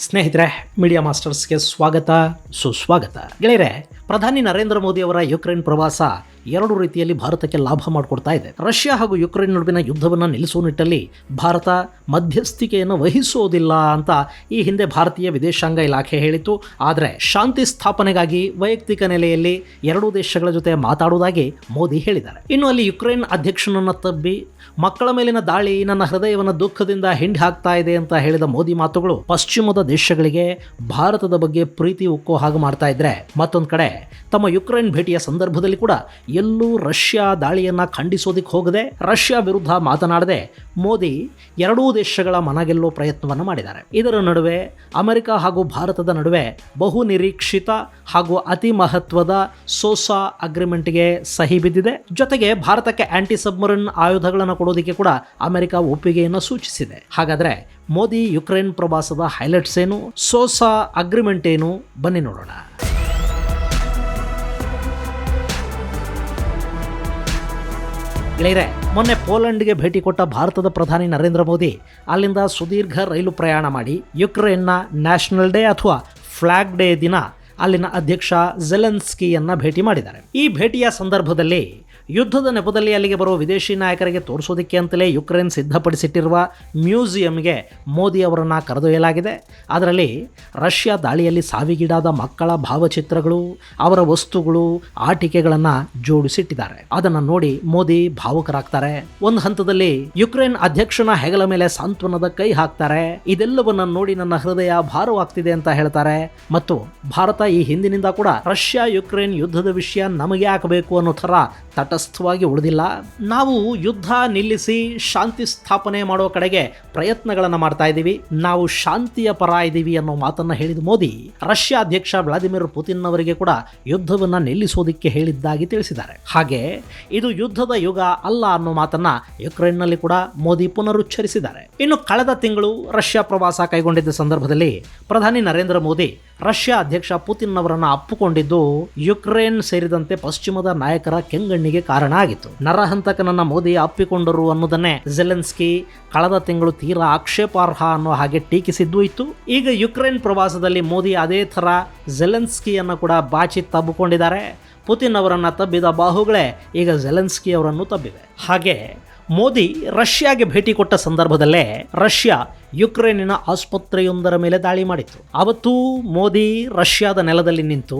ಸ್ನೇಹಿತರೆ, ಮೀಡಿಯಾ ಮಾಸ್ಟರ್ಸ್ಗೆ ಸ್ವಾಗತ ಸುಸ್ವಾಗತ. ಗೆಳೆಯರೆ, ಪ್ರಧಾನಿ ನರೇಂದ್ರ ಮೋದಿ ಅವರ ಯುಕ್ರೇನ್ ಪ್ರವಾಸ ಎರಡು ರೀತಿಯಲ್ಲಿ ಭಾರತಕ್ಕೆ ಲಾಭ ಮಾಡಿಕೊಡ್ತಾ ಇದೆ. ರಷ್ಯಾ ಹಾಗೂ ಯುಕ್ರೇನ್ ನಡುವಿನ ಯುದ್ಧವನ್ನು ನಿಲ್ಲಿಸುವ ನಿಟ್ಟಲ್ಲಿ ಭಾರತ ಮಧ್ಯಸ್ಥಿಕೆಯನ್ನು ವಹಿಸೋದಿಲ್ಲ ಅಂತ ಈ ಹಿಂದೆ ಭಾರತೀಯ ವಿದೇಶಾಂಗ ಇಲಾಖೆ ಹೇಳಿತ್ತು. ಆದರೆ ಶಾಂತಿ ಸ್ಥಾಪನೆಗಾಗಿ ವೈಯಕ್ತಿಕ ನೆಲೆಯಲ್ಲಿ ಎರಡೂ ದೇಶಗಳ ಜೊತೆ ಮಾತಾಡುವುದಾಗಿ ಮೋದಿ ಹೇಳಿದ್ದಾರೆ. ಇನ್ನು ಅಲ್ಲಿ ಯುಕ್ರೇನ್ ಅಧ್ಯಕ್ಷನನ್ನು ತಬ್ಬಿ ಮಕ್ಕಳ ಮೇಲಿನ ದಾಳಿ ನನ್ನ ಹೃದಯವನ್ನು ದುಃಖದಿಂದ ಹಿಂಡಿ ಹಾಕ್ತಾ ಇದೆ ಅಂತ ಹೇಳಿದ ಮೋದಿ ಮಾತುಗಳು ಪಶ್ಚಿಮದ ದೇಶಗಳಿಗೆ ಭಾರತದ ಬಗ್ಗೆ ಪ್ರೀತಿ ಉಕ್ಕೋ ಹಾಗೆ ಮಾಡ್ತಾ ಇದ್ರೆ, ಮತ್ತೊಂದು ಕಡೆ ತಮ್ಮ ಯುಕ್ರೇನ್ ಭೇಟಿಯ ಸಂದರ್ಭದಲ್ಲಿ ಕೂಡ ಎಲ್ಲೂ ರಷ್ಯಾ ದಾಳಿಯನ್ನ ಖಂಡಿಸೋದಿಕ್ಕೆ ಹೋಗದೆ, ರಷ್ಯಾ ವಿರುದ್ಧ ಮಾತನಾಡದೆ ಮೋದಿ ಎರಡೂ ದೇಶಗಳ ಮನಗೆಲ್ಲೋ ಪ್ರಯತ್ನವನ್ನು ಮಾಡಿದ್ದಾರೆ. ಇದರ ನಡುವೆ ಅಮೆರಿಕ ಹಾಗೂ ಭಾರತದ ನಡುವೆ ಬಹು ನಿರೀಕ್ಷಿತ ಹಾಗೂ ಅತಿ ಮಹತ್ವದ ಸೋಸಾ ಅಗ್ರಿಮೆಂಟ್ಗೆ ಸಹಿ ಬಿದ್ದಿದೆ. ಜೊತೆಗೆ ಭಾರತಕ್ಕೆ ಆಂಟಿ ಸಬ್ಮರಿನ್ ಆಯುಧಗಳನ್ನು ಕೊಡೋದಕ್ಕೆ ಕೂಡ ಅಮೆರಿಕ ಒಪ್ಪಿಗೆಯನ್ನು ಸೂಚಿಸಿದೆ. ಹಾಗಾದ್ರೆ ಮೋದಿ ಯುಕ್ರೇನ್ ಪ್ರವಾಸದ ಹೈಲೈಟ್ಸ್ ಏನು, ಸೋಸಾ ಅಗ್ರಿಮೆಂಟ್ ಏನು, ಬನ್ನಿ ನೋಡೋಣ. ಗೆಳೆಯರೆ, ಮೊನ್ನೆ ಪೋಲೆಂಡ್ಗೆ ಭೇಟಿ ಕೊಟ್ಟ ಭಾರತದ ಪ್ರಧಾನಿ ನರೇಂದ್ರ ಮೋದಿ ಅಲ್ಲಿಂದ ಸುದೀರ್ಘ ರೈಲು ಪ್ರಯಾಣ ಮಾಡಿ ಯುಕ್ರೇನ್ನ ನ್ಯಾಷನಲ್ ಡೇ ಅಥವಾ ಫ್ಲಾಗ್ ಡೇ ದಿನ ಅಲ್ಲಿನ ಅಧ್ಯಕ್ಷ ಝೆಲೆನ್ಸ್ಕಿಯನ್ನ ಭೇಟಿ ಮಾಡಿದ್ದಾರೆ. ಈ ಭೇಟಿಯ ಸಂದರ್ಭದಲ್ಲಿ ಯುದ್ಧದ ನೆಪದಲ್ಲಿ ಅಲ್ಲಿಗೆ ಬರುವ ವಿದೇಶಿ ನಾಯಕರಿಗೆ ತೋರಿಸೋದಕ್ಕೆ ಅಂತಲೇ ಯುಕ್ರೇನ್ ಸಿದ್ಧಪಡಿಸಿಟ್ಟಿರುವ ಮ್ಯೂಸಿಯಂಗೆ ಮೋದಿ ಅವರನ್ನು ಕರೆದೊಯ್ಯಲಾಗಿದೆ. ಅದರಲ್ಲಿ ರಷ್ಯಾ ದಾಳಿಯಲ್ಲಿ ಸಾವಿಗೀಡಾದ ಮಕ್ಕಳ ಭಾವಚಿತ್ರಗಳು, ಅವರ ವಸ್ತುಗಳು, ಆಟಿಕೆಗಳನ್ನು ಜೋಡಿಸಿಟ್ಟಿದ್ದಾರೆ. ಅದನ್ನು ನೋಡಿ ಮೋದಿ ಭಾವುಕರಾಗ್ತಾರೆ. ಒಂದು ಹಂತದಲ್ಲಿ ಯುಕ್ರೇನ್ ಅಧ್ಯಕ್ಷನ ಹೆಗಲ ಮೇಲೆ ಸಾಂತ್ವನದ ಕೈ ಹಾಕ್ತಾರೆ. ಇದೆಲ್ಲವನ್ನ ನೋಡಿ ನನ್ನ ಹೃದಯ ಭಾರವಾಗ್ತಿದೆ ಅಂತ ಹೇಳ್ತಾರೆ. ಮತ್ತು ಭಾರತ ಈ ಹಿಂದಿನಿಂದ ಕೂಡ ರಷ್ಯಾ ಯುಕ್ರೇನ್ ಯುದ್ಧದ ವಿಷಯ ನಮಗೆ ಹಾಕಬೇಕು ಅನ್ನೋ ಥರ ತಟಸ್ಥವಾಗಿ ಉಳಿದಿಲ್ಲ. ನಾವು ಯುದ್ಧ ನಿಲ್ಲಿಸಿ ಶಾಂತಿ ಸ್ಥಾಪನೆ ಮಾಡೋ ಕಡೆಗೆ ಪ್ರಯತ್ನಗಳನ್ನು ಮಾಡ್ತಾ ಇದ್ದೀವಿ, ನಾವು ಶಾಂತಿಯ ಪರ ಇದ್ದೀವಿ ಅನ್ನೋ ಮಾತನ್ನ ಹೇಳಿದ ಮೋದಿ ರಷ್ಯಾ ಅಧ್ಯಕ್ಷ ವ್ಲಾದಿಮಿರ್ ಪುತಿನ್ ಅವರಿಗೆ ಕೂಡ ಯುದ್ಧವನ್ನ ನಿಲ್ಲಿಸೋದಿಕ್ಕೆ ಹೇಳಿದ್ದಾಗಿ ತಿಳಿಸಿದ್ದಾರೆ. ಹಾಗೆ ಇದು ಯುದ್ಧದ ಯುಗ ಅಲ್ಲ ಅನ್ನೋ ಮಾತನ್ನ ಯುಕ್ರೇನ್ನಲ್ಲಿ ಕೂಡ ಮೋದಿ ಪುನರುಚ್ಚರಿಸಿದ್ದಾರೆ. ಇನ್ನು ಕಳೆದ ತಿಂಗಳು ರಷ್ಯಾ ಪ್ರವಾಸ ಕೈಗೊಂಡಿದ್ದ ಸಂದರ್ಭದಲ್ಲಿ ಪ್ರಧಾನಿ ನರೇಂದ್ರ ಮೋದಿ ರಷ್ಯಾ ಅಧ್ಯಕ್ಷ ಪುತಿನ್ ಅವರನ್ನು ಅಪ್ಪಿಕೊಂಡಿದ್ದು ಯುಕ್ರೇನ್ ಸೇರಿದಂತೆ ಪಶ್ಚಿಮದ ನಾಯಕರ ಕೆಂಗಣ್ಣಿಗೆ ಕಾರಣ ಆಗಿತ್ತು. ನರಹಂತಕನನ್ನ ಮೋದಿ ಅಪ್ಪಿಕೊಂಡರು ಅನ್ನೋದನ್ನೇ ಝೆಲೆನ್ಸ್ಕಿ ಕಳೆದ ತಿಂಗಳು ತೀರಾ ಆಕ್ಷೇಪಾರ್ಹ ಅನ್ನೋ ಹಾಗೆ ಟೀಕಿಸಿದ್ದೂ ಇತ್ತು. ಈಗ ಯುಕ್ರೇನ್ ಪ್ರವಾಸದಲ್ಲಿ ಮೋದಿ ಅದೇ ಥರ ಝೆಲೆನ್ಸ್ಕಿಯನ್ನು ಕೂಡ ಬಾಚಿ ತಬ್ಬಿಕೊಂಡಿದ್ದಾರೆ. ಪುತಿನ್ ಅವರನ್ನು ತಬ್ಬಿದ ಬಾಹುಗಳೇ ಈಗ ಝೆಲೆನ್ಸ್ಕಿ ಅವರನ್ನು ತಬ್ಬಿವೆ. ಹಾಗೆ ಮೋದಿ ರಷ್ಯಾಗೆ ಭೇಟಿ ಕೊಟ್ಟ ಸಂದರ್ಭದಲ್ಲೇ ರಷ್ಯಾ ಯುಕ್ರೇನಿನ ಆಸ್ಪತ್ರೆಯೊಂದರ ಮೇಲೆ ದಾಳಿ ಮಾಡಿತ್ತು. ಅವತ್ತು ಮೋದಿ ರಷ್ಯಾದ ನೆಲದಲ್ಲಿ ನಿಂತು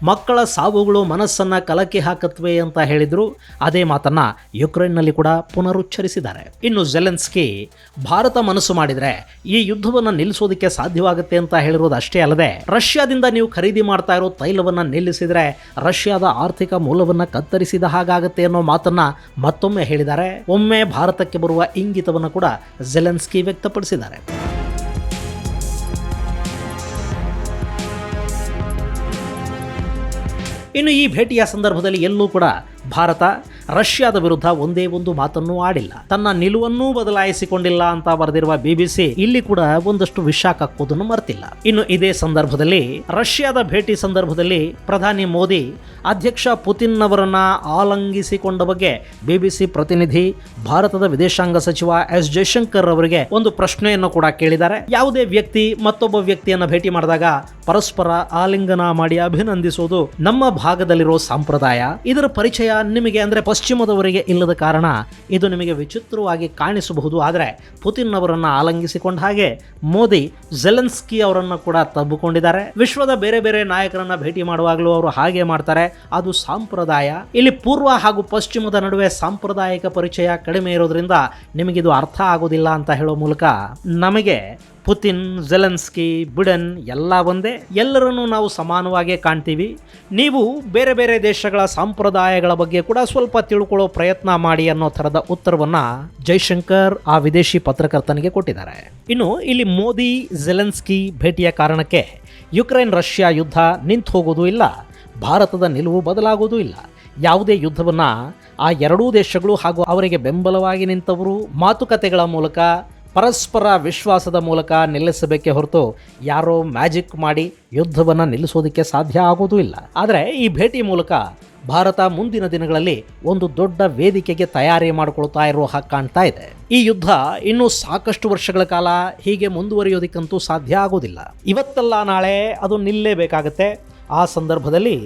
ಮಕ್ಕಳ ಸಾವುಗಳು ಮನಸ್ಸನ್ನ ಕಲಕಿ ಹಾಕತ್ವೆ ಅಂತ ಹೇಳಿದ್ರು. ಅದೇ ಮಾತನ್ನ ಯುಕ್ರೇನ್ನಲ್ಲಿ ಕೂಡ ಪುನರುಚ್ಚರಿಸಿದ್ದಾರೆ. ಇನ್ನು ಝೆಲೆನ್ಸ್ಕಿ ಭಾರತ ಮನಸ್ಸು ಮಾಡಿದ್ರೆ ಈ ಯುದ್ಧವನ್ನು ನಿಲ್ಲಿಸೋದಕ್ಕೆ ಸಾಧ್ಯವಾಗುತ್ತೆ ಅಂತ ಹೇಳಿರೋದು ಅಷ್ಟೇ ಅಲ್ಲದೆ, ರಷ್ಯಾದಿಂದ ನೀವು ಖರೀದಿ ಮಾಡ್ತಾ ಇರೋ ತೈಲವನ್ನು ನಿಲ್ಲಿಸಿದ್ರೆ ರಷ್ಯಾದ ಆರ್ಥಿಕ ಮೂಲವನ್ನ ಕತ್ತರಿಸಿದ ಹಾಗಾಗತ್ತೆ ಅನ್ನೋ ಮಾತನ್ನ ಮತ್ತೊಮ್ಮೆ ಹೇಳಿದ್ದಾರೆ. ಒಮ್ಮೆ ಭಾರತಕ್ಕೆ ಬರುವ ಇಂಗಿತವನ್ನು ಕೂಡ ಝೆಲೆನ್ಸ್ಕಿ ವ್ಯಕ್ತಪಡಿಸಿದ್ದಾರೆ. ಇನ್ನು ಈ ಭೇಟಿಯ ಸಂದರ್ಭದಲ್ಲಿ ಎಲ್ಲೂ ಕೂಡ ಭಾರತ ರಷ್ಯಾದ ವಿರುದ್ಧ ಒಂದೇ ಒಂದು ಮಾತನ್ನು ಆಡಿಲ್ಲ, ತನ್ನ ನಿಲುವನ್ನೂ ಬದಲಾಯಿಸಿಕೊಂಡಿಲ್ಲ ಅಂತ ಬರೆದಿರುವ BBC ಇಲ್ಲಿ ಕೂಡ ಒಂದಷ್ಟು ವಿಷ ಕಕ್ಕೋದನ್ನು ಮರ್ತಿಲ್ಲ. ಇನ್ನು ಇದೇ ಸಂದರ್ಭದಲ್ಲಿ ರಷ್ಯಾದ ಭೇಟಿ ಸಂದರ್ಭದಲ್ಲಿ ಪ್ರಧಾನಿ ಮೋದಿ ಅಧ್ಯಕ್ಷ ಪುತಿನ್ ಅವರನ್ನ ಆಲಂಗಿಸಿಕೊಂಡ ಬಗ್ಗೆ BBC ಪ್ರತಿನಿಧಿ ಭಾರತದ ವಿದೇಶಾಂಗ ಸಚಿವ ಎಸ್ ಜಯಶಂಕರ್ ಅವರಿಗೆ ಒಂದು ಪ್ರಶ್ನೆಯನ್ನು ಕೂಡ ಕೇಳಿದ್ದಾರೆ. ಯಾವುದೇ ವ್ಯಕ್ತಿ ಮತ್ತೊಬ್ಬ ವ್ಯಕ್ತಿಯನ್ನ ಭೇಟಿ ಮಾಡಿದಾಗ ಪರಸ್ಪರ ಆಲಿಂಗನ ಮಾಡಿ ಅಭಿನಂದಿಸೋದು ನಮ್ಮ ಭಾಗದಲ್ಲಿರೋ ಸಂಪ್ರದಾಯ. ಇದರ ಪರಿಚಯ ನಿಮಗೆ ಅಂದ್ರೆ ಪಶ್ಚಿಮದವರಿಗೆ ಇಲ್ಲದ ಕಾರಣ ಇದು ನಿಮಗೆ ವಿಚಿತ್ರವಾಗಿ ಕಾಣಿಸಬಹುದು. ಆದರೆ ಪುತಿನ್ ಅವರನ್ನ ಆಲಂಗಿಸಿಕೊಂಡ ಹಾಗೆ ಮೋದಿ ಝೆಲೆನ್ಸ್ಕಿ ಅವರನ್ನ ಕೂಡ ತಬ್ಬಿಕೊಂಡಿದ್ದಾರೆ. ವಿಶ್ವದ ಬೇರೆ ಬೇರೆ ನಾಯಕರನ್ನ ಭೇಟಿ ಮಾಡುವಾಗಲೂ ಅವರು ಹಾಗೆ ಮಾಡ್ತಾರೆ, ಅದು ಸಂಪ್ರದಾಯ. ಇಲ್ಲಿ ಪೂರ್ವ ಹಾಗೂ ಪಶ್ಚಿಮದ ನಡುವೆ ಸಾಂಪ್ರದಾಯಿಕ ಪರಿಚಯ ಕಡಿಮೆ ಇರೋದ್ರಿಂದ ನಿಮಗಿದು ಅರ್ಥ ಆಗೋದಿಲ್ಲ ಅಂತ ಹೇಳೋ ಮೂಲಕ ನಮಗೆ ಪುತಿನ್, ಝೆಲೆನ್ಸ್ಕಿ, ಬಿಡೆನ್ ಎಲ್ಲ ಒಂದೇ, ಎಲ್ಲರನ್ನೂ ನಾವು ಸಮಾನವಾಗಿ ಕಾಣ್ತೀವಿ. ನೀವು ಬೇರೆ ಬೇರೆ ದೇಶಗಳ ಸಂಪ್ರದಾಯಗಳ ಬಗ್ಗೆ ಕೂಡ ಸ್ವಲ್ಪ ತಿಳ್ಕೊಳ್ಳೋ ಪ್ರಯತ್ನ ಮಾಡಿ ಅನ್ನೋ ಥರದ ಉತ್ತರವನ್ನು ಜೈಶಂಕರ್ ಆ ವಿದೇಶಿ ಪತ್ರಕರ್ತನಿಗೆ ಕೊಟ್ಟಿದ್ದಾರೆ. ಇನ್ನು ಇಲ್ಲಿ ಮೋದಿ ಝೆಲೆನ್ಸ್ಕಿ ಭೇಟಿಯ ಕಾರಣಕ್ಕೆ ಯುಕ್ರೇನ್ ರಷ್ಯಾ ಯುದ್ಧ ನಿಂತು ಹೋಗೋದು ಇಲ್ಲ, ಭಾರತದ ನಿಲುವು ಬದಲಾಗೋದು ಇಲ್ಲ. ಯಾವುದೇ ಯುದ್ಧವನ್ನು ಆ ಎರಡೂ ದೇಶಗಳು ಹಾಗೂ ಅವರಿಗೆ ಬೆಂಬಲವಾಗಿ ನಿಂತವರು ಮಾತುಕತೆಗಳ ಮೂಲಕ, ಪರಸ್ಪರ ವಿಶ್ವಾಸದ ಮೂಲಕ ನಿಲ್ಲಿಸಬೇಕೇ ಹೊರತು ಯಾರೋ ಮ್ಯಾಜಿಕ್ ಮಾಡಿ ಯುದ್ಧವನ್ನು ನಿಲ್ಲಿಸೋದಕ್ಕೆ ಸಾಧ್ಯ ಆಗೋದೂ ಇಲ್ಲ. ಆದರೆ ಈ ಭೇಟಿ ಮೂಲಕ ಭಾರತ ಮುಂದಿನ ದಿನಗಳಲ್ಲಿ ಒಂದು ದೊಡ್ಡ ವೇದಿಕೆಗೆ ತಯಾರಿ ಮಾಡಿಕೊಳ್ತಾ ಇರೋ ಹಾಗೆ ಕಾಣ್ತಾ ಇದೆ. ಈ ಯುದ್ಧ ಇನ್ನೂ ಸಾಕಷ್ಟು ವರ್ಷಗಳ ಕಾಲ ಹೀಗೆ ಮುಂದುವರಿಯೋದಕ್ಕಂತೂ ಸಾಧ್ಯ ಆಗೋದಿಲ್ಲ. ಇವತ್ತಲ್ಲ ನಾಳೆ ಅದು ನಿಲ್ಲೇಬೇಕಾಗತ್ತೆ. ಆ ಸಂದರ್ಭದಲ್ಲಿ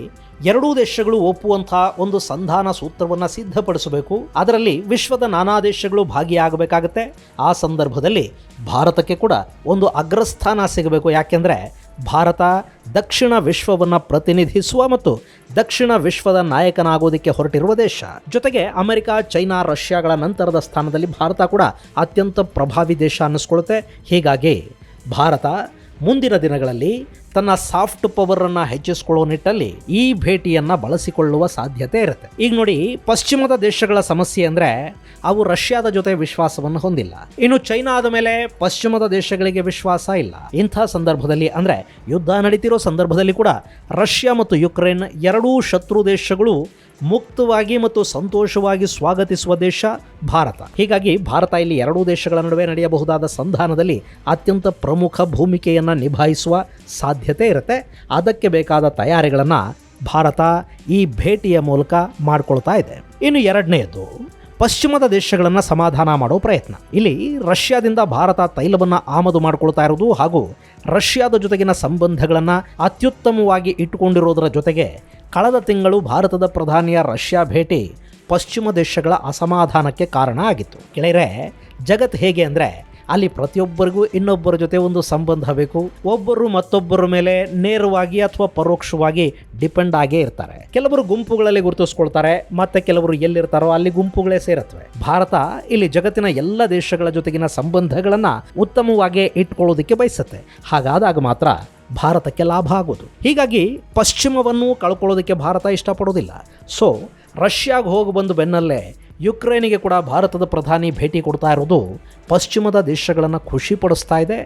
ಎರಡೂ ದೇಶಗಳು ಒಪ್ಪುವಂಥ ಒಂದು ಸಂಧಾನ ಸೂತ್ರವನ್ನು ಸಿದ್ಧಪಡಿಸಬೇಕು. ಅದರಲ್ಲಿ ವಿಶ್ವದ ನಾನಾ ದೇಶಗಳು ಭಾಗಿಯಾಗಬೇಕಾಗತ್ತೆ. ಆ ಸಂದರ್ಭದಲ್ಲಿ ಭಾರತಕ್ಕೆ ಕೂಡ ಒಂದು ಅಗ್ರಸ್ಥಾನ ಸಿಗಬೇಕು. ಯಾಕೆಂದರೆ ಭಾರತ ದಕ್ಷಿಣ ವಿಶ್ವವನ್ನು ಪ್ರತಿನಿಧಿಸುವ ಮತ್ತು ದಕ್ಷಿಣ ವಿಶ್ವದ ನಾಯಕನಾಗೋದಕ್ಕೆ ಹೊರಟಿರುವ ದೇಶ. ಜೊತೆಗೆ ಅಮೆರಿಕ, ಚೈನಾ, ರಷ್ಯಾಗಳ ನಂತರದ ಸ್ಥಾನದಲ್ಲಿ ಭಾರತ ಕೂಡ ಅತ್ಯಂತ ಪ್ರಭಾವಿ ದೇಶ ಅನ್ನಿಸ್ಕೊಳ್ಳುತ್ತೆ. ಹೀಗಾಗಿ ಭಾರತ ಮುಂದಿನ ದಿನಗಳಲ್ಲಿ ತನ್ನ ಸಾಫ್ಟ್ ಪವರನ್ನು ಹೆಚ್ಚಿಸಿಕೊಳ್ಳುವ ನಿಟ್ಟಲ್ಲಿ ಈ ಭೇಟಿಯನ್ನು ಬಳಸಿಕೊಳ್ಳುವ ಸಾಧ್ಯತೆ ಇರುತ್ತೆ. ಈಗ ನೋಡಿ, ಪಶ್ಚಿಮದ ದೇಶಗಳ ಸಮಸ್ಯೆ ಅಂದರೆ ಅವು ರಷ್ಯಾದ ಜೊತೆ ವಿಶ್ವಾಸವನ್ನು ಹೊಂದಿಲ್ಲ. ಇನ್ನು ಚೈನಾದ ಮೇಲೆ ಪಶ್ಚಿಮದ ದೇಶಗಳಿಗೆ ವಿಶ್ವಾಸ ಇಲ್ಲ. ಇಂಥ ಸಂದರ್ಭದಲ್ಲಿ ಅಂದರೆ ಯುದ್ಧ ನಡೀತಿರೋ ಸಂದರ್ಭದಲ್ಲಿ ಕೂಡ ರಷ್ಯಾ ಮತ್ತು ಯುಕ್ರೇನ್ ಎರಡೂ ಶತ್ರು ದೇಶಗಳು ಮುಕ್ತವಾಗಿ ಮತ್ತು ಸಂತೋಷವಾಗಿ ಸ್ವಾಗತಿಸುವ ದೇಶ ಭಾರತ. ಹೀಗಾಗಿ ಭಾರತ ಇಲ್ಲಿ ಎರಡೂ ದೇಶಗಳ ನಡುವೆ ನಡೆಯಬಹುದಾದ ಸಂಧಾನದಲ್ಲಿ ಅತ್ಯಂತ ಪ್ರಮುಖ ಭೂಮಿಕೆಯನ್ನು ನಿಭಾಯಿಸುವ ಸಾಧ್ಯತೆ ಇರುತ್ತೆ. ಅದಕ್ಕೆ ಬೇಕಾದ ತಯಾರಿಗಳನ್ನು ಭಾರತ ಈ ಭೇಟಿಯ ಮೂಲಕ ಮಾಡಿಕೊಳ್ತಾ ಇದೆ. ಇನ್ನು ಎರಡನೆಯದು, ಪಶ್ಚಿಮದ ದೇಶಗಳನ್ನು ಸಮಾಧಾನ ಮಾಡೋ ಪ್ರಯತ್ನ. ಇಲ್ಲಿ ರಷ್ಯಾದಿಂದ ಭಾರತ ತೈಲವನ್ನು ಆಮದು ಮಾಡಿಕೊಳ್ತಾ ಇರೋದು ಹಾಗೂ ರಷ್ಯಾದ ಜೊತೆಗಿನ ಸಂಬಂಧಗಳನ್ನು ಅತ್ಯುತ್ತಮವಾಗಿ ಇಟ್ಟುಕೊಂಡಿರೋದರ ಜೊತೆಗೆ ಕಳೆದ ತಿಂಗಳು ಭಾರತದ ಪ್ರಧಾನಿಯ ರಷ್ಯಾ ಭೇಟಿ ಪಶ್ಚಿಮ ದೇಶಗಳ ಅಸಮಾಧಾನಕ್ಕೆ ಕಾರಣ ಆಗಿತ್ತು. ಗೆಳೆಯರೆ, ಜಗತ್ತು ಹೇಗೆ ಅಂದರೆ ಅಲ್ಲಿ ಪ್ರತಿಯೊಬ್ಬರಿಗೂ ಇನ್ನೊಬ್ಬರ ಜೊತೆ ಒಂದು ಸಂಬಂಧ ಬೇಕು. ಒಬ್ಬರು ಮತ್ತೊಬ್ಬರ ಮೇಲೆ ನೇರವಾಗಿ ಅಥವಾ ಪರೋಕ್ಷವಾಗಿ ಡಿಪೆಂಡ್ ಆಗೇ ಇರ್ತಾರೆ. ಕೆಲವರು ಗುಂಪುಗಳಲ್ಲಿ ಗುರುತಿಸ್ಕೊಳ್ತಾರೆ, ಮತ್ತೆ ಕೆಲವರು ಎಲ್ಲಿರ್ತಾರೋ ಅಲ್ಲಿ ಗುಂಪುಗಳೇ ಸೇರುತ್ತವೆ. ಭಾರತ ಇಲ್ಲಿ ಜಗತ್ತಿನ ಎಲ್ಲ ದೇಶಗಳ ಜೊತೆಗಿನ ಸಂಬಂಧಗಳನ್ನು ಉತ್ತಮವಾಗಿ ಇಟ್ಕೊಳ್ಳೋದಕ್ಕೆ ಬಯಸುತ್ತೆ. ಹಾಗಾದಾಗ ಮಾತ್ರ ಭಾರತಕ್ಕೆ ಲಾಭ ಆಗೋದು. ಹೀಗಾಗಿ ಪಶ್ಚಿಮವನ್ನು ಕಳ್ಕೊಳ್ಳೋದಕ್ಕೆ ಭಾರತ ಇಷ್ಟಪಡೋದಿಲ್ಲ. ಸೊ ರಷ್ಯಾಗೆ ಹೋಗಿ ಬಂದು ಬೆನ್ನಲ್ಲೇ ಯುಕ್ರೇನಿಗೆ ಕೂಡ ಭಾರತದ ಪ್ರಧಾನಿ ಭೇಟಿ ಕೊಡ್ತಾ ಇರೋದು ಪಶ್ಚಿಮದ ದೇಶಗಳನ್ನು ಖುಷಿಪಡಿಸ್ತಾ ಇದೆ.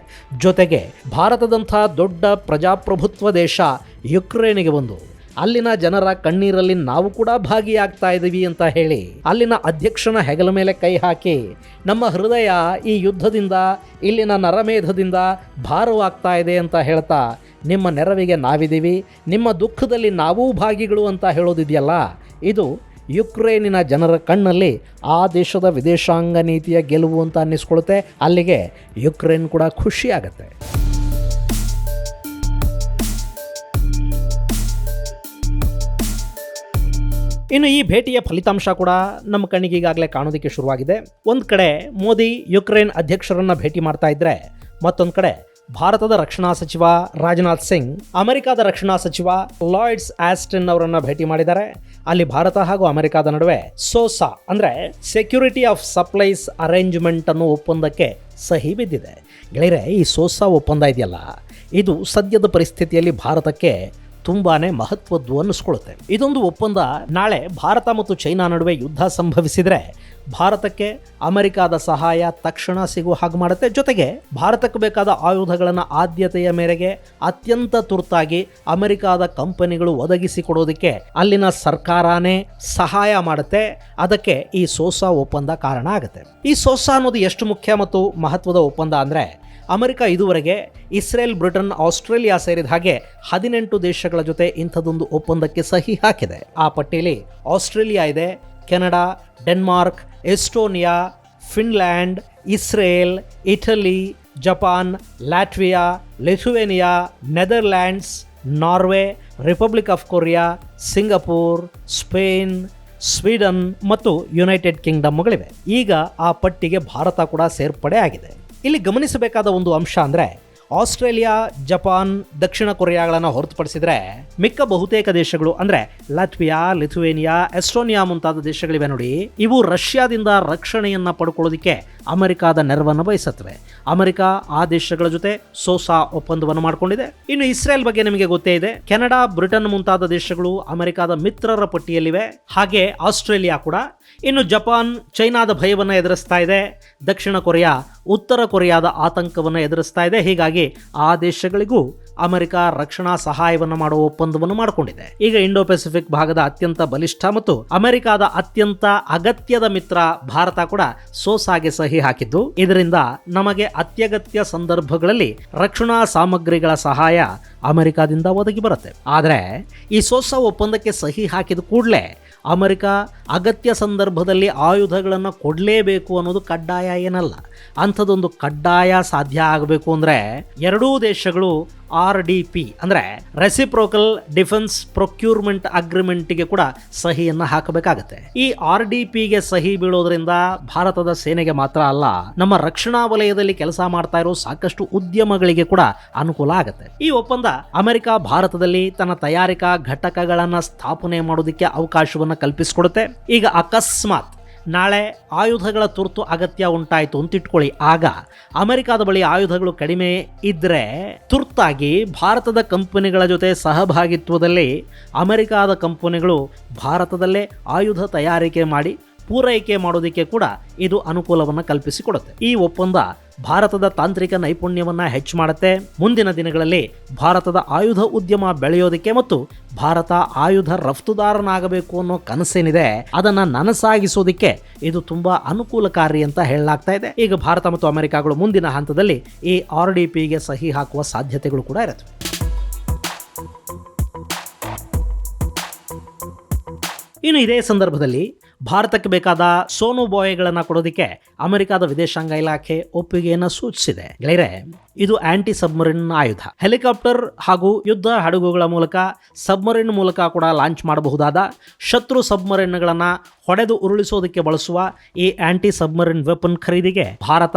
ಜೊತೆಗೆ ಭಾರತದಂಥ ದೊಡ್ಡ ಪ್ರಜಾಪ್ರಭುತ್ವ ದೇಶ ಯುಕ್ರೇನಿಗೆ ಬಂದು ಅಲ್ಲಿನ ಜನರ ಕಣ್ಣೀರಲ್ಲಿ ನಾವು ಕೂಡ ಭಾಗಿಯಾಗ್ತಾ ಇದ್ದೀವಿ ಅಂತ ಹೇಳಿ ಅಲ್ಲಿನ ಅಧ್ಯಕ್ಷನ ಹೆಗಲ ಮೇಲೆ ಕೈ ಹಾಕಿ ನಮ್ಮ ಹೃದಯ ಈ ಯುದ್ಧದಿಂದ, ಇಲ್ಲಿನ ನರಮೇಧದಿಂದ ಭಾರವಾಗ್ತಾ ಇದೆ ಅಂತ ಹೇಳ್ತಾ ನಿಮ್ಮ ನೆರವಿಗೆ ನಾವಿದ್ದೀವಿ, ನಿಮ್ಮ ದುಃಖದಲ್ಲಿ ನಾವೂ ಭಾಗಿಗಳು ಅಂತ ಹೇಳೋದಿದೆಯಲ್ಲ, ಇದು ಯುಕ್ರೇನಿನ ಜನರ ಕಣ್ಣಲ್ಲಿ ಆ ದೇಶದ ವಿದೇಶಾಂಗ ನೀತಿಯ ಗೆಲುವು ಅಂತ ಅನ್ನಿಸ್ಕೊಳುತ್ತೆ. ಅಲ್ಲಿಗೆ ಯುಕ್ರೇನ್ ಕೂಡ ಖುಷಿಯಾಗತ್ತೆ. ಇನ್ನು ಈ ಭೇಟಿಯ ಫಲಿತಾಂಶ ಕೂಡ ನಮ್ಮ ಕಣ್ಣಿಗೆ ಈಗಾಗಲೇ ಕಾಣೋದಕ್ಕೆ ಶುರುವಾಗಿದೆ. ಒಂದು ಕಡೆ ಮೋದಿ ಯುಕ್ರೇನ್ ಅಧ್ಯಕ್ಷರನ್ನು ಭೇಟಿ ಮಾಡ್ತಾ ಇದ್ದರೆ, ಮತ್ತೊಂದು ಕಡೆ ಭಾರತದ ರಕ್ಷಣಾ ಸಚಿವ ರಾಜನಾಥ್ ಸಿಂಗ್ ಅಮೆರಿಕದ ರಕ್ಷಣಾ ಸಚಿವ ಲಾಯ್ಡ್ಸ್ ಆಸ್ಟಿನ್ ಅವರನ್ನು ಭೇಟಿ ಮಾಡಿದ್ದಾರೆ. ಅಲ್ಲಿ ಭಾರತ ಹಾಗೂ ಅಮೆರಿಕದ ನಡುವೆ ಸೋಸಾ ಅಂದರೆ ಸೆಕ್ಯೂರಿಟಿ ಆಫ್ ಸಪ್ಲೈಸ್ ಅರೇಂಜ್ಮೆಂಟ್ ಅನ್ನೋ ಒಪ್ಪಂದಕ್ಕೆ ಸಹಿ ಬಿದ್ದಿದೆ. ಗೆಳೆಯರೆ, ಈ ಸೋಸಾ ಒಪ್ಪಂದ ಇದೆಯಲ್ಲ, ಇದು ಸದ್ಯದ ಪರಿಸ್ಥಿತಿಯಲ್ಲಿ ಭಾರತಕ್ಕೆ ತುಂಬಾನೇ ಮಹತ್ವದ್ದು ಅನ್ನಿಸ್ಕೊಳ್ಳುತ್ತೆ. ಇದೊಂದು ಒಪ್ಪಂದ ನಾಳೆ ಭಾರತ ಮತ್ತು ಚೈನಾ ನಡುವೆ ಯುದ್ಧ ಸಂಭವಿಸಿದರೆ ಭಾರತಕ್ಕೆ ಅಮೆರಿಕಾದ ಸಹಾಯ ತಕ್ಷಣ ಸಿಗುವ ಹಾಗೆ ಮಾಡುತ್ತೆ. ಜೊತೆಗೆ ಭಾರತಕ್ಕೆ ಬೇಕಾದ ಆಯುಧಗಳನ್ನು ಆದ್ಯತೆಯ ಮೇರೆಗೆ ಅತ್ಯಂತ ತುರ್ತಾಗಿ ಅಮೆರಿಕಾದ ಕಂಪನಿಗಳು ಒದಗಿಸಿಕೊಡೋದಕ್ಕೆ ಅಲ್ಲಿನ ಸರ್ಕಾರನೇ ಸಹಾಯ ಮಾಡುತ್ತೆ. ಅದಕ್ಕೆ ಈ ಸೋಸಾ ಒಪ್ಪಂದ ಕಾರಣ ಆಗುತ್ತೆ. ಈ ಸೋಸಾ ಅನ್ನೋದು ಎಷ್ಟು ಮುಖ್ಯ ಮತ್ತು ಮಹತ್ವದ ಒಪ್ಪಂದ ಅಂದರೆ, ಅಮೆರಿಕ ಇದುವರೆಗೆ ಇಸ್ರೇಲ್, ಬ್ರಿಟನ್, ಆಸ್ಟ್ರೇಲಿಯಾ ಸೇರಿದ ಹಾಗೆ 18 ದೇಶಗಳ ಜೊತೆ ಇಂಥದ್ದೊಂದು ಒಪ್ಪಂದಕ್ಕೆ ಸಹಿ ಹಾಕಿದೆ. ಆ ಪಟ್ಟಿಯಲ್ಲಿ ಆಸ್ಟ್ರೇಲಿಯಾ ಇದೆ, Canada, Denmark, Estonia, Finland, Israel, Italy, Japan, Latvia, Lithuania, Netherlands, Norway, Republic of Korea, Singapore, Spain, Sweden ಮತ್ತು ಯುನೈಟೆಡ್ ಕಿಂಗ್ಡಮ್ಗಳಿವೆ. ಈಗ ಆ ಪಟ್ಟಿಗೆ ಭಾರತ ಕೂಡ ಸೇರ್ಪಡೆ ಆಗಿದೆ. ಇಲ್ಲಿ ಗಮನಿಸಬೇಕಾದ ಒಂದು ಅಂಶ ಅಂದರೆ, ಆಸ್ಟ್ರೇಲಿಯಾ, ಜಪಾನ್, ದಕ್ಷಿಣ ಕೊರಿಯಾಗಳನ್ನು ಹೊರತುಪಡಿಸಿದರೆ ಮಿಕ್ಕ ಬಹುತೇಕ ದೇಶಗಳು ಅಂದರೆ ಲಾಟ್ವಿಯಾ, ಲಿಥುವೇನಿಯಾ, ಎಸ್ಟೋನಿಯಾ ಮುಂತಾದ ದೇಶಗಳಿವೆ ನೋಡಿ, ಇವು ರಷ್ಯಾದಿಂದ ರಕ್ಷಣೆಯನ್ನು ಪಡ್ಕೊಳ್ಳೋದಕ್ಕೆ ಅಮೆರಿಕಾದ ನೆರವನ್ನು ಬಯಸುತ್ತವೆ. ಅಮೆರಿಕ ಆ ದೇಶಗಳ ಜೊತೆ ಸೋಸಾ ಒಪ್ಪಂದವನ್ನು ಮಾಡಿಕೊಂಡಿದೆ. ಇನ್ನು ಇಸ್ರೇಲ್ ಬಗ್ಗೆ ನಿಮಗೆ ಗೊತ್ತೇ ಇದೆ. ಕೆನಡಾ, ಬ್ರಿಟನ್ ಮುಂತಾದ ದೇಶಗಳು ಅಮೆರಿಕಾದ ಮಿತ್ರರ ಪಟ್ಟಿಯಲ್ಲಿವೆ. ಹಾಗೆ ಆಸ್ಟ್ರೇಲಿಯಾ ಕೂಡ. ಇನ್ನು ಜಪಾನ್ ಚೈನಾದ ಭಯವನ್ನು ಎದುರಿಸ್ತಾ ಇದೆ. ದಕ್ಷಿಣ ಕೊರಿಯಾ ಉತ್ತರ ಕೊರಿಯಾದ ಆತಂಕವನ್ನು ಎದುರಿಸ್ತಾ ಇದೆ. ಹೀಗಾಗಿ ಆ ದೇಶಗಳಿಗೂ ಅಮೆರಿಕ ರಕ್ಷಣಾ ಸಹಾಯವನ್ನು ಮಾಡುವ ಒಪ್ಪಂದವನ್ನು ಮಾಡಿಕೊಂಡಿದೆ. ಈಗ ಇಂಡೋ ಪೆಸಿಫಿಕ್ ಭಾಗದ ಅತ್ಯಂತ ಬಲಿಷ್ಠ ಮತ್ತು ಅಮೆರಿಕದ ಅತ್ಯಂತ ಅಗತ್ಯದ ಮಿತ್ರ ಭಾರತ ಕೂಡ ಸೋಸಾಗೆ ಸಹಿ ಹಾಕಿದ್ದು, ಇದರಿಂದ ನಮಗೆ ಅತ್ಯಗತ್ಯ ಸಂದರ್ಭಗಳಲ್ಲಿ ರಕ್ಷಣಾ ಸಾಮಗ್ರಿಗಳ ಸಹಾಯ ಅಮೆರಿಕದಿಂದ ಒದಗಿ ಬರುತ್ತೆ. ಆದರೆ ಈ ಸೋಸಾ ಒಪ್ಪಂದಕ್ಕೆ ಸಹಿ ಹಾಕಿದ ಕೂಡಲೇ ಅಮೆರಿಕ ಅಗತ್ಯ ಸಂದರ್ಭದಲ್ಲಿ ಆಯುಧಗಳನ್ನು ಕೊಡಲೇಬೇಕು ಅನ್ನೋದು ಕಡ್ಡಾಯ ಏನಲ್ಲ. ಅಂಥದ್ದೊಂದು ಕಡ್ಡಾಯ ಸಾಧ್ಯ ಆಗಬೇಕು ಅಂದರೆ ಎರಡೂ ದೇಶಗಳು RDP ಅಂದರೆ ರೆಸಿಪ್ರೋಕಲ್ ಡಿಫೆನ್ಸ್ ಪ್ರೊಕ್ಯೂರ್ಮೆಂಟ್ ಅಗ್ರಿಮೆಂಟ್ಗೆ ಕೂಡ ಸಹಿಯನ್ನು ಹಾಕಬೇಕಾಗತ್ತೆ. ಈ RDPಗೆ ಸಹಿ ಬೀಳೋದ್ರಿಂದ ಭಾರತದ ಸೇನೆಗೆ ಮಾತ್ರ ಅಲ್ಲ, ನಮ್ಮ ರಕ್ಷಣಾ ವಲಯದಲ್ಲಿ ಕೆಲಸ ಮಾಡ್ತಾ ಇರೋ ಸಾಕಷ್ಟು ಉದ್ಯಮಗಳಿಗೆ ಕೂಡ ಅನುಕೂಲ ಆಗುತ್ತೆ. ಈ ಒಪ್ಪಂದ ಅಮೆರಿಕ ಭಾರತದಲ್ಲಿ ತನ್ನ ತಯಾರಿಕಾ ಘಟಕಗಳನ್ನು ಸ್ಥಾಪನೆ ಮಾಡೋದಕ್ಕೆ ಅವಕಾಶವನ್ನು ಕಲ್ಪಿಸಿಕೊಡುತ್ತೆ. ಈಗ ಅಕಸ್ಮಾತ್ ನಾಳೆ ಆಯುಧಗಳ ತುರ್ತು ಅಗತ್ಯ ಉಂಟಾಯಿತು ಅಂತ ಇಟ್ಕೊಳ್ಳಿ, ಆಗ ಅಮೆರಿಕದ ಬಳಿ ಆಯುಧಗಳು ಕಡಿಮೆ ಇದ್ದರೆ ತುರ್ತಾಗಿ ಭಾರತದ ಕಂಪನಿಗಳ ಜೊತೆ ಸಹಭಾಗಿತ್ವದಲ್ಲಿ ಅಮೆರಿಕದ ಕಂಪನಿಗಳು ಭಾರತದಲ್ಲೇ ಆಯುಧ ತಯಾರಿಕೆ ಮಾಡಿ ಪೂರೈಕೆ ಮಾಡೋದಕ್ಕೆ ಕೂಡ ಇದು ಅನುಕೂಲವನ್ನು ಕಲ್ಪಿಸಿಕೊಡುತ್ತೆ. ಈ ಒಪ್ಪಂದ ಭಾರತದ ತಾಂತ್ರಿಕ ನೈಪುಣ್ಯವನ್ನು ಹೆಚ್ಚು ಮಾಡುತ್ತೆ. ಮುಂದಿನ ದಿನಗಳಲ್ಲಿ ಭಾರತದ ಆಯುಧ ಉದ್ಯಮ ಬೆಳೆಯೋದಕ್ಕೆ ಮತ್ತು ಭಾರತ ಆಯುಧ ರಫ್ತುದಾರನಾಗಬೇಕು ಅನ್ನೋ ಕನಸೇನಿದೆ ಅದನ್ನು ನನಸಾಗಿಸೋದಕ್ಕೆ ಇದು ತುಂಬ ಅನುಕೂಲಕಾರಿ ಅಂತ ಹೇಳಲಾಗ್ತಾ ಇದೆ. ಈಗ ಭಾರತ ಮತ್ತು ಅಮೆರಿಕಗಳು ಮುಂದಿನ ಹಂತದಲ್ಲಿ ಈ RDPಗೆ ಸಹಿ ಹಾಕುವ ಸಾಧ್ಯತೆಗಳು ಕೂಡ ಇರುತ್ತೆ. ಇನ್ನು ಇದೇ ಸಂದರ್ಭದಲ್ಲಿ ಭಾರತಕ್ಕೆ ಬೇಕಾದ ಸೋನು ಬಾಯ್ಗಳನ್ನು ಕೊಡೋದಕ್ಕೆ ಅಮೆರಿಕದ ವಿದೇಶಾಂಗ ಇಲಾಖೆ ಒಪ್ಪಿಗೆಯನ್ನು ಸೂಚಿಸಿದೆ. ಗೆಳೆಯರೆ, ಇದು ಆಂಟಿ ಸಬ್ಮರಿನ್ ಆಯುಧ. ಹೆಲಿಕಾಪ್ಟರ್ ಹಾಗೂ ಯುದ್ಧ ಹಡಗುಗಳ ಮೂಲಕ ಸಬ್ಮರಿನ್ ಮೂಲಕ ಕೂಡ ಲಾಂಚ್ ಮಾಡಬಹುದಾದ ಶತ್ರು ಸಬ್ಮರಿನ್ಗಳನ್ನು ಹೊಡೆದು ಉರುಳಿಸೋದಕ್ಕೆ ಬಳಸುವ ಈ ಆಂಟಿ ಸಬ್ಮರಿನ್ ವೆಪನ್ ಖರೀದಿಗೆ ಭಾರತ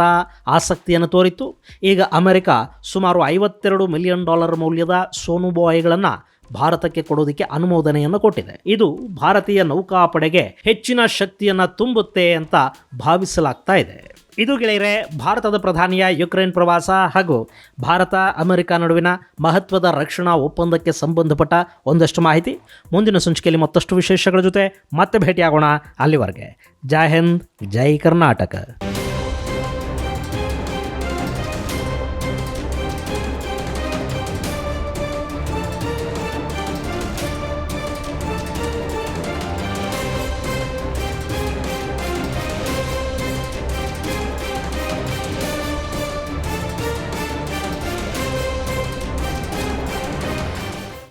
ಆಸಕ್ತಿಯನ್ನು ತೋರಿತ್ತು. ಈಗ ಅಮೆರಿಕ ಸುಮಾರು $52 ಮಿಲಿಯನ್ ಮೌಲ್ಯದ ಸೋನು ಬಾಯ್ಗಳನ್ನು ಭಾರತಕ್ಕೆ ಕೊಡೋದಕ್ಕೆ ಅನುಮೋದನೆಯನ್ನು ಕೊಟ್ಟಿದೆ. ಇದು ಭಾರತೀಯ ನೌಕಾಪಡೆಗೆ ಹೆಚ್ಚಿನ ಶಕ್ತಿಯನ್ನು ತುಂಬುತ್ತೆ ಅಂತ ಭಾವಿಸಲಾಗ್ತಾ ಇದೆ. ಇದು ಗೆಳೆಯರೆ ಭಾರತದ ಪ್ರಧಾನಿಯ ಯುಕ್ರೇನ್ ಪ್ರವಾಸ ಹಾಗೂ ಭಾರತ ಅಮೆರಿಕ ನಡುವಿನ ಮಹತ್ವದ ರಕ್ಷಣಾ ಒಪ್ಪಂದಕ್ಕೆ ಸಂಬಂಧಪಟ್ಟ ಒಂದಷ್ಟು ಮಾಹಿತಿ. ಮುಂದಿನ ಸಂಚಿಕೆಯಲ್ಲಿ ಮತ್ತಷ್ಟು ವಿಶೇಷಗಳ ಜೊತೆ ಮತ್ತೆ ಭೇಟಿಯಾಗೋಣ. ಅಲ್ಲಿವರೆಗೆ ಜೈ ಹಿಂದ್, ಜೈ ಕರ್ನಾಟಕ.